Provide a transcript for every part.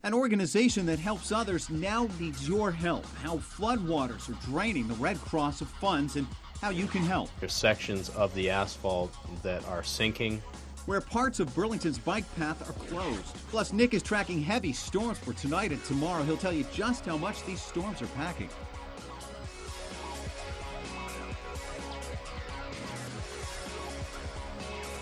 An organization that helps others now needs your help. How floodwaters are draining the Red Cross of funds and how you can help. There's sections of the asphalt that are sinking. Where parts of Burlington's bike path are closed. Plus, Nick is tracking heavy storms for tonight and tomorrow. He'll tell you just how much these storms are packing.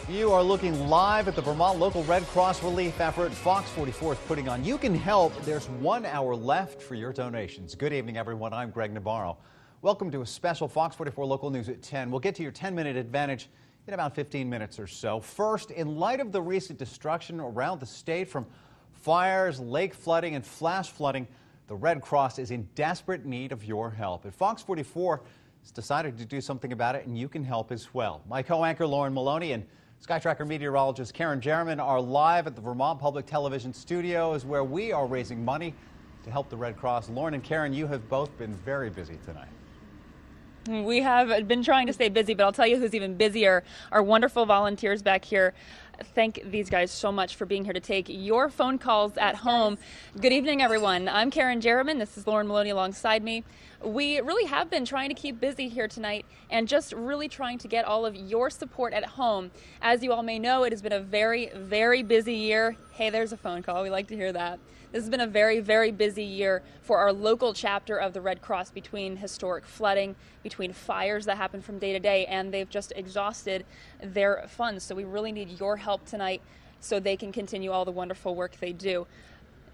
You are looking live at the Vermont Local Red Cross relief effort Fox 44 is putting on. You can help. There's 1 hour left for your donations. Good evening, everyone. I'm Greg Navarro. Welcome to a special Fox 44 Local News at 10. We'll get to your 10-minute advantage in about 15 minutes or so. First, in light of the recent destruction around the state from fires, lake flooding, and flash flooding, the Red Cross is in desperate need of your help. And Fox 44 has decided to do something about it, and you can help as well. My co-anchor Lauren Maloney and SkyTracker meteorologist Karen Jerriman are live at the Vermont Public Television studios where we are raising money to help the Red Cross. Lauren and Karen, you have both been very busy tonight. We have been trying to stay busy, but I'll tell you who's even busier. Our wonderful volunteers back here. Thank these guys so much for being here to take your phone calls at home. Good evening, everyone. I'm Karen Jerriman. This is Lauren Maloney alongside me. We really have been trying to keep busy here tonight and just really trying to get all of your support at home. As you all may know, it has been a very, very busy year. Hey, there's a phone call. We like to hear that. This has been a very, very busy year for our local chapter of the Red Cross, between historic flooding, between fires that happen from day to day, and they've just exhausted their funds. So we really need your help tonight so they can continue all the wonderful work they do.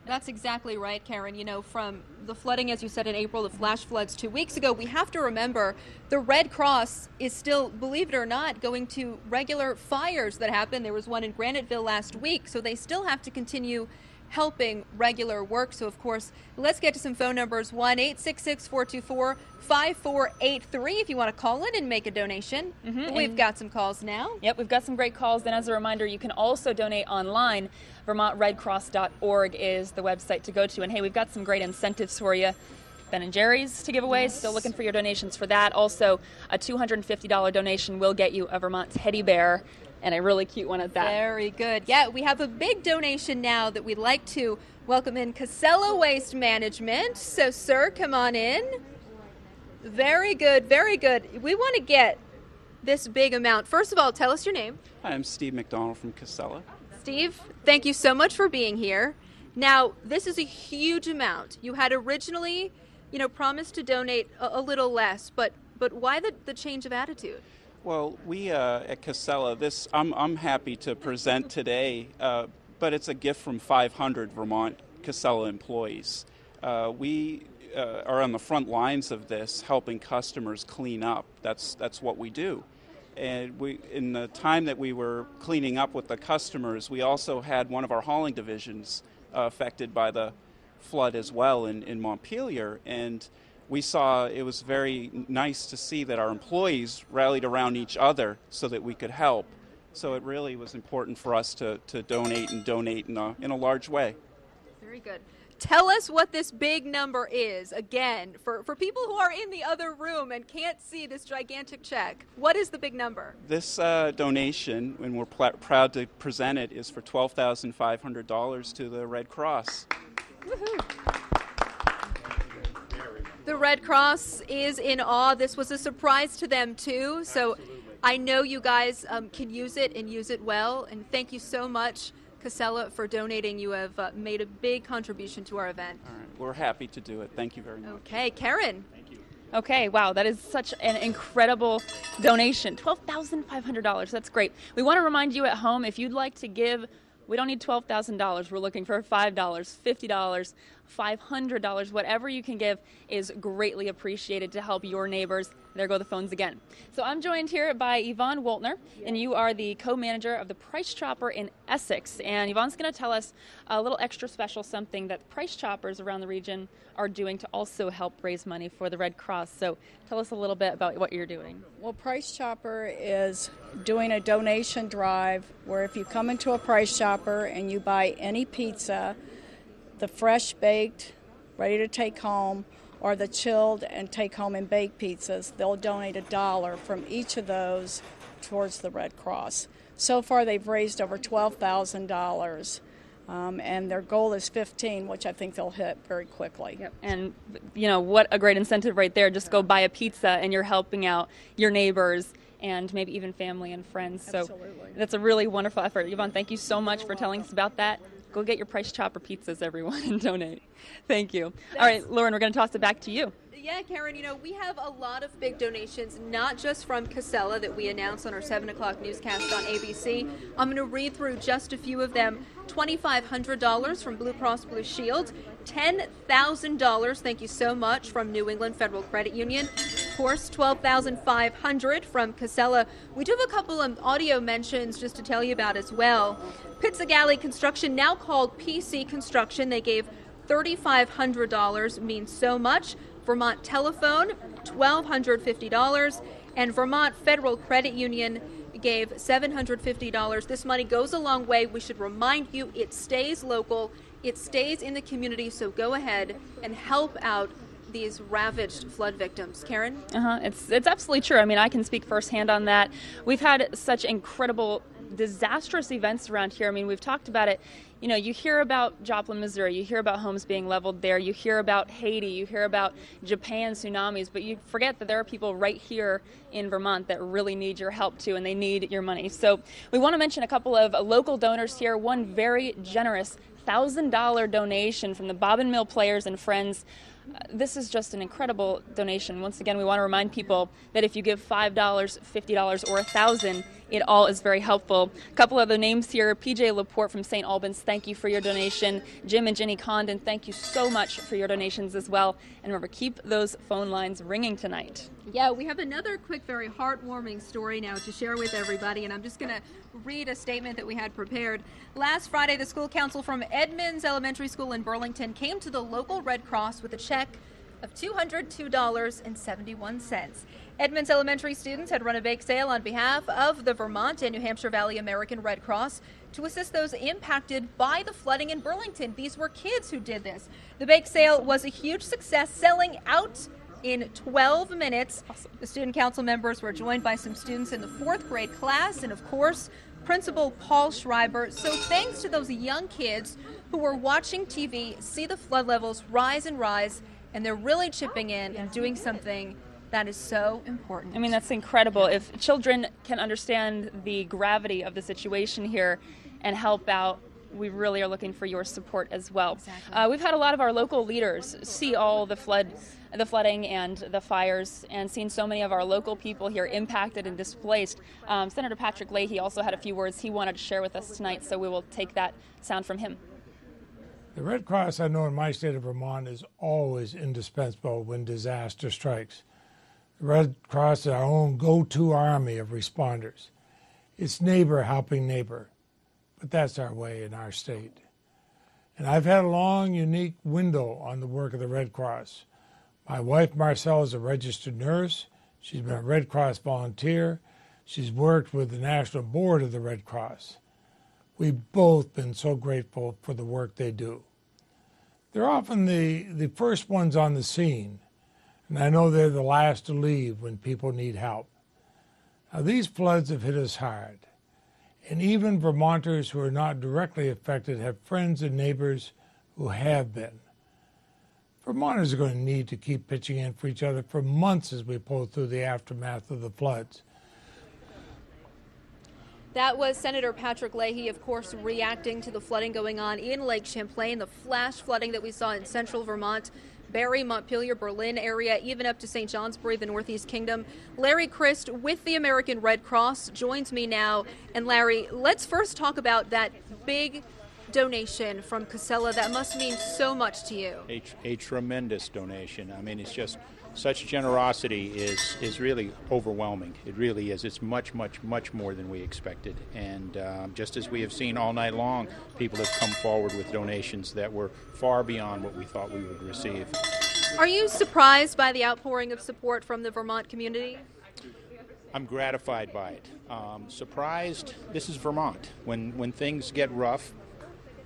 That's exactly right, Karen. You know, from the flooding, as you said, in April, the flash floods 2 weeks ago, we have to remember the Red Cross is still, believe it or not, going to regular fires that happen. There was one in Graniteville last week, so they still have to continue helping regular work. So, of course, let's get to some phone numbers. 1-866-424-5483 if you want to call in and make a donation. We've got some calls now. Yep, we've got some great calls. And as a reminder, you can also donate online. VermontRedCross.org is the website to go to. And hey, we've got some great incentives for you. Ben & Jerry's to give away. Yes. Still looking for your donations for that. Also, a $250 donation will get you a Vermont teddy bear, and a really cute one at that. Very good. Yeah, we have a big donation now that we'd like to welcome in Casella Waste Management. So, sir, come on in. Very good, very good. We want to get this big amount. First of all, tell us your name. Hi, I'm Steve McDonald from Casella. Steve, thank you so much for being here. Now, this is a huge amount. You had originally, promised to donate a little less, but why the change of attitude? Well, we at Casella, I'm happy to present today, but it's a gift from 500 Vermont Casella employees. We are on the front lines of this, helping customers clean up. That's what we do. And in the time that we were cleaning up with the customers, we also had one of our hauling divisions affected by the flood as well in Montpelier, and we saw it was very nice to see that our employees rallied around each other so that we could help. So it really was important for us to donate in a large way. Very good. Tell us what this big number is, again, for people who are in the other room and can't see this gigantic check. What is the big number? This donation, and we're proud to present it, is for $12,500 to the Red Cross. Woohoo. The Red Cross is in awe. This was a surprise to them, too. So I know you guys can use it and use it well. And thank you so much, Casella, for donating. You have made a big contribution to our event. All right. We're happy to do it. Thank you very much. Okay. Karen. Thank you. Okay, wow, that is such an incredible donation. $12,500. That's great. We want to remind you at home, if you'd like to give, we don't need $12,000. We're looking for $5, $50, $500. Whatever you can give is greatly appreciated to help your neighbors. There go the phones again. So I'm joined here by Yvonne Woltner, and you are the co-manager of the Price Chopper in Essex. And Yvonne's going to tell us a little extra special something that Price Choppers around the region are doing to also help raise money for the Red Cross. So tell us a little bit about what you're doing. Well, Price Chopper is doing a donation drive where if you come into a Price Chopper and you buy any pizza, the fresh baked, ready to take home, or the chilled and take home and baked pizzas, they'll donate $1 from each of those towards the Red Cross. So far, they've raised over $12,000. And their goal is 15, which I think they'll hit very quickly. Yep. And, what a great incentive right there. Just go buy a pizza and you're helping out your neighbors and maybe even family and friends. So Absolutely. that's a really wonderful effort. Yvonne, thank you so much for telling us about that. Go get your Price Chopper pizzas, everyone, and donate. Thank you. All right, Lauren, we're going to toss it back to you. Yeah, Karen, we have a lot of big donations, not just from Casella that we announced on our 7 o'clock newscast on ABC. I'm going to read through just a few of them. $2,500 from Blue Cross Blue Shield, $10,000, thank you so much, from New England Federal Credit Union. Of course, $12,500 from Casella. We do have a couple of audio mentions just to tell you about as well. Pizza Galley Construction, now called PC Construction, they gave $3,500, means so much. Vermont Telephone, $1,250, and Vermont Federal Credit Union gave $750. This money goes a long way. We should remind you it stays local, it stays in the community, so go ahead and help out these ravaged flood victims. Karen? It's absolutely true. I mean, I can speak firsthand on that. We've had such incredible, disastrous events around here. I mean, we've talked about it. You hear about Joplin, Missouri, you hear about homes being leveled there, you hear about Haiti, you hear about Japan tsunamis, but you forget that there are people right here in Vermont that really need your help too, and they need your money. So we want to mention a couple of local donors here. One very generous $1,000 donation from the Bobbin Mill Players and Friends. This is just an incredible donation. Once again, we want to remind people that if you give $5, $50, or $1,000, it all is very helpful. A couple other names here. PJ Laporte from St. Albans, thank you for your donation. Jim and Jenny Condon, thank you so much for your donations as well. And remember, keep those phone lines ringing tonight. Yeah, we have another quick, very heartwarming story now to share with everybody, and I'm just going to read a statement that we had prepared. Last Friday, the school council from Edmonds Elementary School in Burlington came to the local Red Cross with a check of $202.71. Edmonds Elementary students had run a bake sale on behalf of the Vermont and New Hampshire Valley American Red Cross to assist those impacted by the flooding in Burlington. These were kids who did this. The bake sale was a huge success, selling out in 12 minutes. Awesome. The student council members were joined by some students in the 4th grade class and, of course, Principal Paul Schreiber. So thanks to those young kids who were watching TV, see the flood levels rise and rise, and they're really chipping in and doing something that is so important. I mean, that's incredible. If children can understand the gravity of the situation here and help out, we really are looking for your support as well. Exactly. We've had a lot of our local leaders see all the flooding and the fires, and seen so many of our local people here impacted and displaced. Senator Patrick Leahy also had a few words he wanted to share with us tonight, so we will take that sound from him. The Red Cross, I know in my state of Vermont, is always indispensable when disaster strikes. The Red Cross is our own go-to army of responders. It's neighbor helping neighbor, but that's our way in our state. And I've had a long, unique window on the work of the Red Cross. My wife, Marcelle, is a registered nurse. She's been a Red Cross volunteer. She's worked with the National Board of the Red Cross. We've both been so grateful for the work they do. They're often the first ones on the scene, and I know they're the last to leave when people need help. Now, these floods have hit us hard, and even Vermonters who are not directly affected have friends and neighbors who have been. Vermonters are going to need to keep pitching in for each other for months as we pull through the aftermath of the floods. That was Senator Patrick Leahy, of course, reacting to the flooding going on in Lake Champlain, the flash flooding that we saw in central Vermont, Barrie, Montpelier, Berlin area, even up to St. Johnsbury, the Northeast Kingdom. Larry Cryst with the American Red Cross joins me now. And Larry, let's first talk about that big donation from Casella. That must mean so much to you. A tremendous donation. I mean, it's just such generosity is really overwhelming. It really is. It's much, much, much more than we expected. And just as we have seen all night long, people have come forward with donations that were far beyond what we thought we would receive. Are you surprised by the outpouring of support from the Vermont community? I'm gratified by it. Surprised, this is Vermont. When things get rough,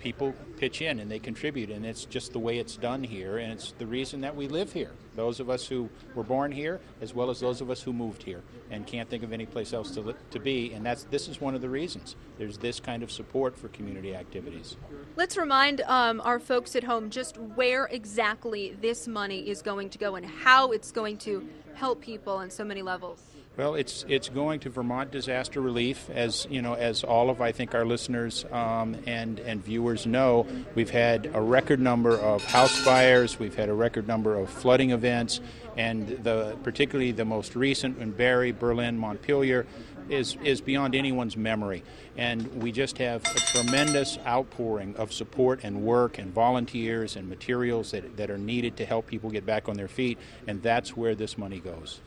people pitch in and they contribute, and it's just the way it's done here, and it's the reason that we live here. Those of us who were born here, as well as those of us who moved here and can't think of any place else to be, and this is one of the reasons. There's this kind of support for community activities. Let's remind our folks at home just where exactly this money is going to go and how it's going to help people on so many levels. Well, it's going to Vermont Disaster Relief, as you know, as all of I think our listeners and viewers know. We've had a record number of house fires, we've had a record number of flooding events, and particularly the most recent in Barrie, Berlin, Montpelier is beyond anyone's memory. And we just have a tremendous outpouring of support and work and volunteers and materials that are needed to help people get back on their feet, and that's where this money goes.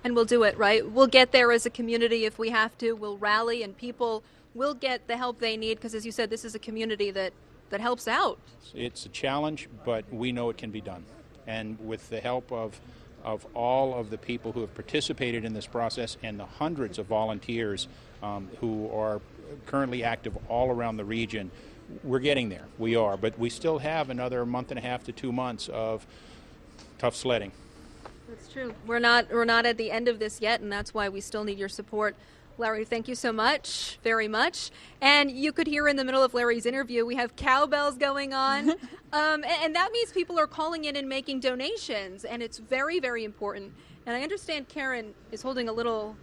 And we'll do it, right? We'll get there as a community if we have to. We'll rally and people will get the help they need because, as you said, this is a community that helps out. It's a challenge, but we know it can be done. And with the help of all of the people who have participated in this process and the hundreds of volunteers who are currently active all around the region, we're getting there. We are. But we still have another month and a half to 2 months of tough sledding. That's true. We're not at the end of this yet, and that's why we still need your support. Larry, thank you so much, very much. And you could hear in the middle of Larry's interview, we have cowbells going on. And that means people are calling in and making donations, and it's very, very important. And I understand Karen is holding a little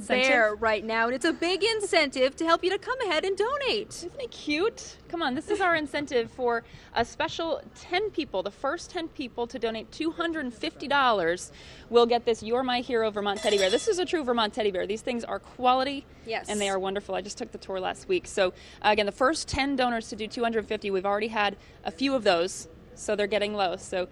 bear right now, and it's a big incentive to help you to come ahead and donate. Isn't it cute? Come on, this is our incentive for a special 10 people. The first 10 people to donate $250 will get this You're My Hero Vermont teddy bear. This is a true Vermont teddy bear. These things are quality, yes, and they are wonderful. I just took the tour last week. So again, the first 10 donors to do $250, we've already had a few of those, so they're getting low. So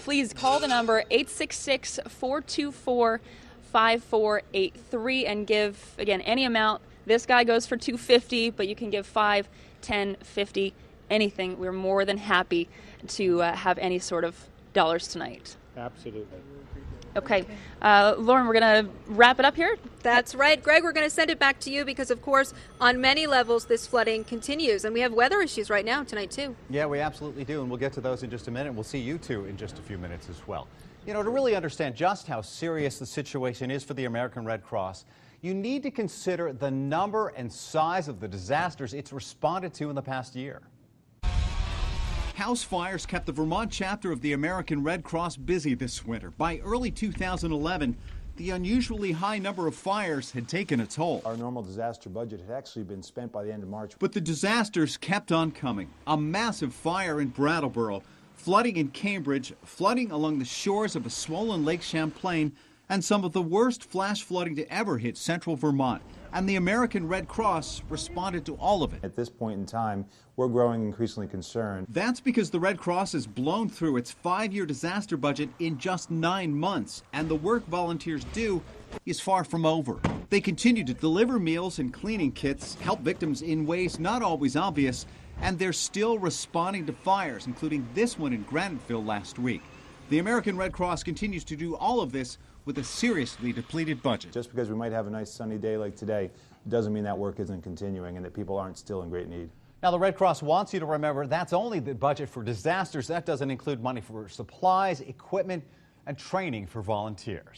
please call the number 866-424-5483 and give, again, any amount. This guy goes for $250, but you can give $5, $10, $50, anything. We're more than happy to have any sort of dollars tonight. Absolutely. Okay. Lauren, we're going to wrap it up here. That's right. Greg, we're going to send it back to you because, of course, on many levels, this flooding continues. And we have weather issues right now tonight, too. Yeah, we absolutely do. And we'll get to those in just a minute. We'll see you two in just a few minutes as well. You know, to really understand just how serious the situation is for the American Red Cross, you need to consider the number and size of the disasters it's responded to in the past year. House fires kept the Vermont chapter of the American Red Cross busy this winter. By early 2011, the unusually high number of fires had taken a toll. Our normal disaster budget had actually been spent by the end of March. But the disasters kept on coming. A massive fire in Brattleboro, flooding in Cambridge, flooding along the shores of a swollen Lake Champlain, and some of the worst flash flooding to ever hit central Vermont. And the American Red Cross responded to all of it. At this point in time, we're growing increasingly concerned. That's because the Red Cross has blown through its 5-year disaster budget in just 9 months, and the work volunteers do is far from over. They continue to deliver meals and cleaning kits, help victims in ways not always obvious, and they're still responding to fires, including this one in Graniteville last week. The American Red Cross continues to do all of this with a seriously depleted budget. Just because we might have a nice sunny day like today doesn't mean that work isn't continuing and that people aren't still in great need. Now, the Red Cross wants you to remember that's only the budget for disasters. That doesn't include money for supplies, equipment, and training for volunteers.